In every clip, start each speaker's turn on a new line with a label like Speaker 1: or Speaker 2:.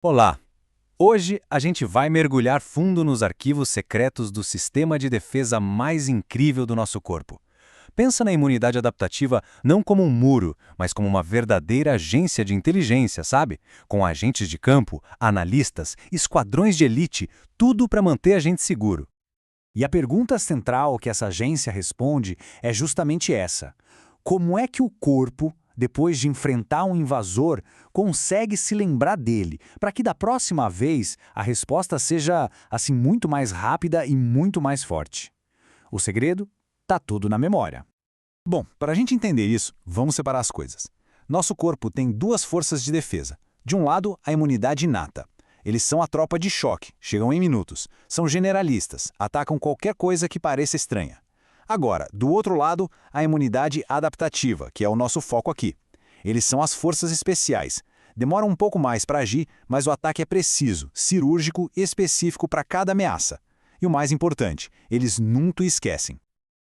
Speaker 1: Olá! Hoje a gente vai mergulhar fundo nos arquivos secretos do sistema de defesa mais incrível do nosso corpo. Pensa na imunidade adaptativa não como um muro, mas como uma verdadeira agência de inteligência, sabe? Com agentes de campo, analistas, esquadrões de elite, tudo para manter a gente seguro.
Speaker 2: E a pergunta central que essa agência responde é justamente essa: como é que o corpo, depois de enfrentar um invasor, consegue se lembrar dele, para que da próxima vez a resposta seja assim muito mais rápida e muito mais forte? O segredo está tudo na memória. Bom, para a gente entender isso, vamos separar as coisas. Nosso corpo tem duas forças de defesa. De um lado, a imunidade inata. Eles são a tropa de choque, chegam em minutos. São generalistas, atacam qualquer coisa que pareça estranha. Agora, do outro lado, a imunidade adaptativa, que é o nosso foco aqui. Eles são as forças especiais. Demoram um pouco mais para agir, mas o ataque é preciso, cirúrgico e específico para cada ameaça. E o mais importante, eles nunca esquecem.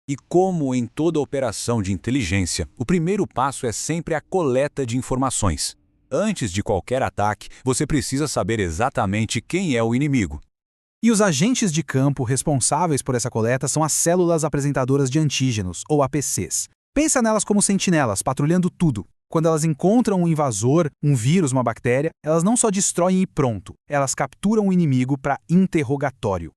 Speaker 1: E como em toda operação de inteligência, o primeiro passo é sempre a coleta de informações. Antes de qualquer ataque, você precisa saber exatamente quem é o inimigo.
Speaker 3: E os agentes de campo responsáveis por essa coleta são as células apresentadoras de antígenos, ou APCs. Pensa nelas como sentinelas, patrulhando tudo. Quando elas encontram um invasor, um vírus, uma bactéria, elas não só destroem e pronto, elas capturam o inimigo para interrogatório.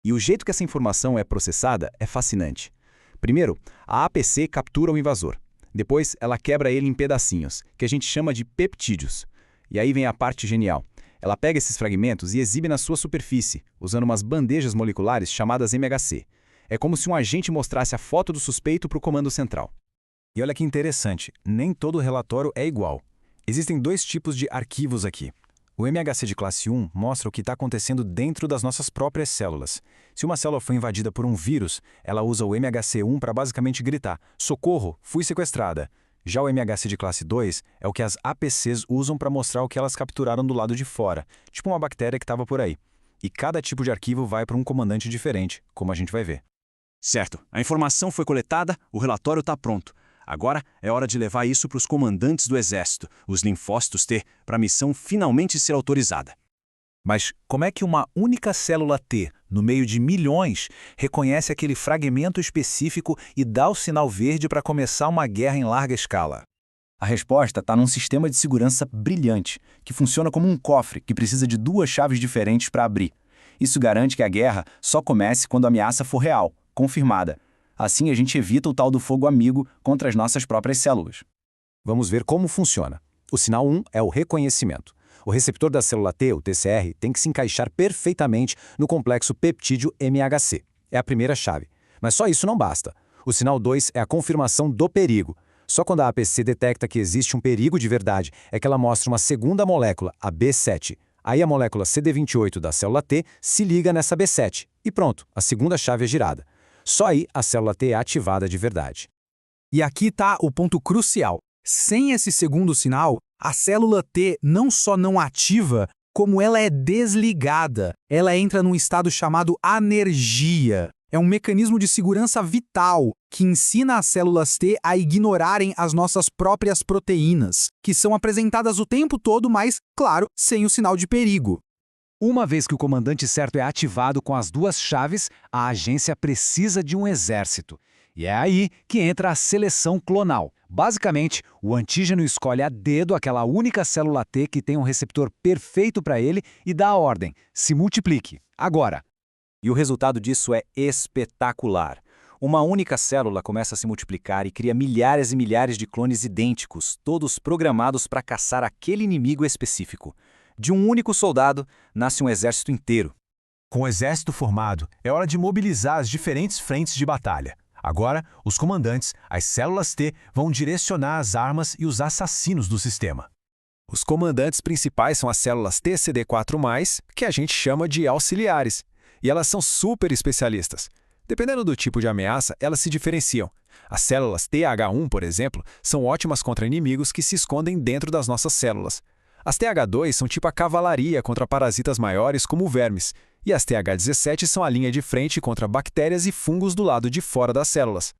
Speaker 2: E o jeito que essa informação é processada é fascinante. Primeiro, a APC captura o invasor. Depois, ela quebra ele em pedacinhos, que a gente chama de peptídeos. E aí vem a parte genial. Ela pega esses fragmentos e exibe na sua superfície, usando umas bandejas moleculares chamadas MHC. É como se um agente mostrasse a foto do suspeito para o comando central. E olha que interessante, nem todo relatório é igual. Existem dois tipos de arquivos aqui. O MHC de classe 1 mostra o que está acontecendo dentro das nossas próprias células. Se uma célula foi invadida por um vírus, ela usa o MHC1 para basicamente gritar: "Socorro, fui sequestrada". Já o MHC de classe 2 é o que as APCs usam para mostrar o que elas capturaram do lado de fora, tipo uma bactéria que estava por aí. E cada tipo de arquivo vai para um comandante diferente, como a gente vai ver.
Speaker 4: Certo, a informação foi coletada, o relatório está pronto. Agora é hora de levar isso para os comandantes do Exército, os linfócitos T, para a missão finalmente ser autorizada.
Speaker 3: Mas como é que uma única célula T, no meio de milhões, reconhece aquele fragmento específico e dá o sinal verde para começar uma guerra em larga escala?
Speaker 2: A resposta está num sistema de segurança brilhante, que funciona como um cofre que precisa de duas chaves diferentes para abrir. Isso garante que a guerra só comece quando a ameaça for real, confirmada. Assim a gente evita o tal do fogo amigo contra as nossas próprias células.
Speaker 1: Vamos ver como funciona. O sinal 1 é o reconhecimento. O receptor da célula T, o TCR, tem que se encaixar perfeitamente no complexo peptídeo MHC. É a primeira chave. Mas só isso não basta. O sinal 2 é a confirmação do perigo. Só quando a APC detecta que existe um perigo de verdade é que ela mostra uma segunda molécula, a B7. Aí a molécula CD28 da célula T se liga nessa B7. E pronto, a segunda chave é girada. Só aí a célula T é ativada de verdade.
Speaker 3: E aqui está o ponto crucial. Sem esse segundo sinal, a célula T não só não ativa, como ela é desligada. Ela entra num estado chamado anergia. É um mecanismo de segurança vital que ensina as células T a ignorarem as nossas próprias proteínas, que são apresentadas o tempo todo, mas, claro, sem o sinal de perigo.
Speaker 1: Uma vez que o comandante certo é ativado com as duas chaves, a agência precisa de um exército. E é aí que entra a seleção clonal. Basicamente, o antígeno escolhe a dedo aquela única célula T que tem um receptor perfeito para ele e dá a ordem: se multiplique, agora.
Speaker 2: E o resultado disso é espetacular. Uma única célula começa a se multiplicar e cria milhares e milhares de clones idênticos, todos programados para caçar aquele inimigo específico. De um único soldado, nasce um exército inteiro.
Speaker 5: Com o exército formado, é hora de mobilizar as diferentes frentes de batalha. Agora, os comandantes, as células T, vão direcionar as armas e os assassinos do sistema.
Speaker 1: Os comandantes principais são as células TCD4+, que a gente chama de auxiliares. E elas são super especialistas. Dependendo do tipo de ameaça, elas se diferenciam. As células TH1, por exemplo, são ótimas contra inimigos que se escondem dentro das nossas células. As TH2 são tipo a cavalaria contra parasitas maiores como vermes, e as TH17 são a linha de frente contra bactérias e fungos do lado de fora das células.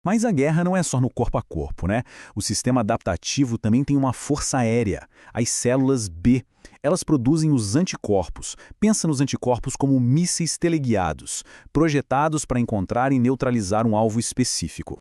Speaker 2: Mas a guerra não é só no corpo a corpo, né? O sistema adaptativo também tem uma força aérea, as células B. Elas produzem os anticorpos. Pensa nos anticorpos como mísseis teleguiados, projetados para encontrar e neutralizar um alvo específico.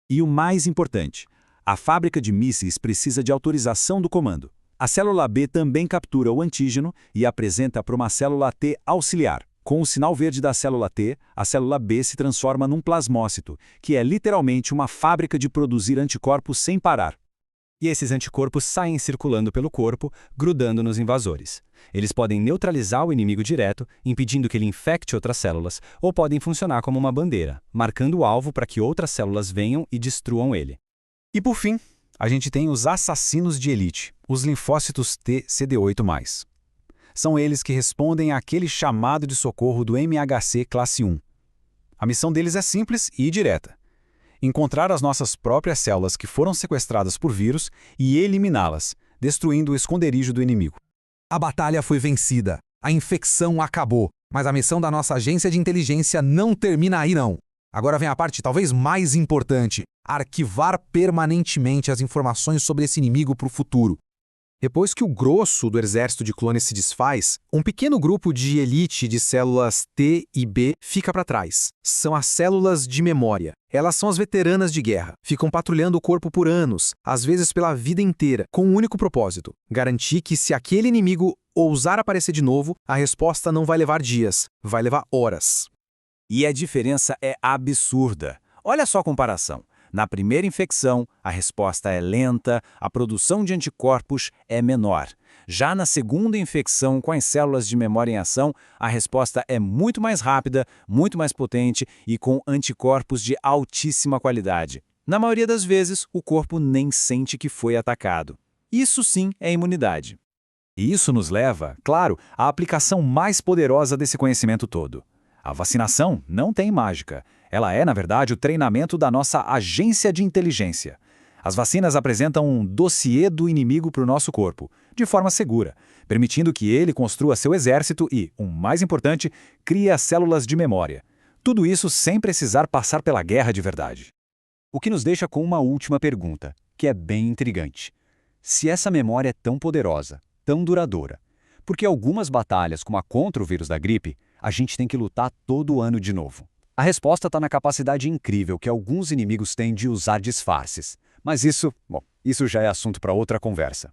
Speaker 4: E o mais importante, a fábrica de mísseis precisa de autorização do comando. A célula B também captura o antígeno e apresenta para uma célula T auxiliar. Com o sinal verde da célula T, a célula B se transforma num plasmócito, que é literalmente uma fábrica de produzir anticorpos sem parar.
Speaker 6: E esses anticorpos saem circulando pelo corpo, grudando nos invasores. Eles podem neutralizar o inimigo direto, impedindo que ele infecte outras células, ou podem funcionar como uma bandeira, marcando o alvo para que outras células venham e destruam ele.
Speaker 2: E por fim, a gente tem os assassinos de elite, os linfócitos T CD8+. São eles que respondem àquele chamado de socorro do MHC classe 1. A missão deles é simples e direta: encontrar as nossas próprias células que foram sequestradas por vírus e eliminá-las, destruindo o esconderijo do inimigo.
Speaker 3: A batalha foi vencida, a infecção acabou, mas a missão da nossa agência de inteligência não termina aí não. Agora vem a parte talvez mais importante: arquivar permanentemente as informações sobre esse inimigo para o futuro. Depois que o grosso do exército de clones se desfaz, um pequeno grupo de elite de células T e B fica para trás. São as células de memória. Elas são as veteranas de guerra. Ficam patrulhando o corpo por anos, às vezes pela vida inteira, com um único propósito: garantir que se aquele inimigo ousar aparecer de novo, a resposta não vai levar dias, vai levar horas.
Speaker 4: E a diferença é absurda. Olha só a comparação. Na primeira infecção, a resposta é lenta, a produção de anticorpos é menor. Já na segunda infecção, com as células de memória em ação, a resposta é muito mais rápida, muito mais potente e com anticorpos de altíssima qualidade. Na maioria das vezes, o corpo nem sente que foi atacado. Isso sim é imunidade.
Speaker 2: E isso nos leva, claro, à aplicação mais poderosa desse conhecimento todo. A vacinação não tem mágica. Ela é, na verdade, o treinamento da nossa agência de inteligência. As vacinas apresentam um dossiê do inimigo para o nosso corpo, de forma segura, permitindo que ele construa seu exército e, o mais importante, crie as células de memória. Tudo isso sem precisar passar pela guerra de verdade.
Speaker 6: O que nos deixa com uma última pergunta, que é bem intrigante. Se essa memória é tão poderosa, tão duradoura, por que algumas batalhas, como a contra o vírus da gripe, a gente tem que lutar todo ano de novo? A resposta está na capacidade incrível que alguns inimigos têm de usar disfarces. Mas isso já é assunto para outra conversa.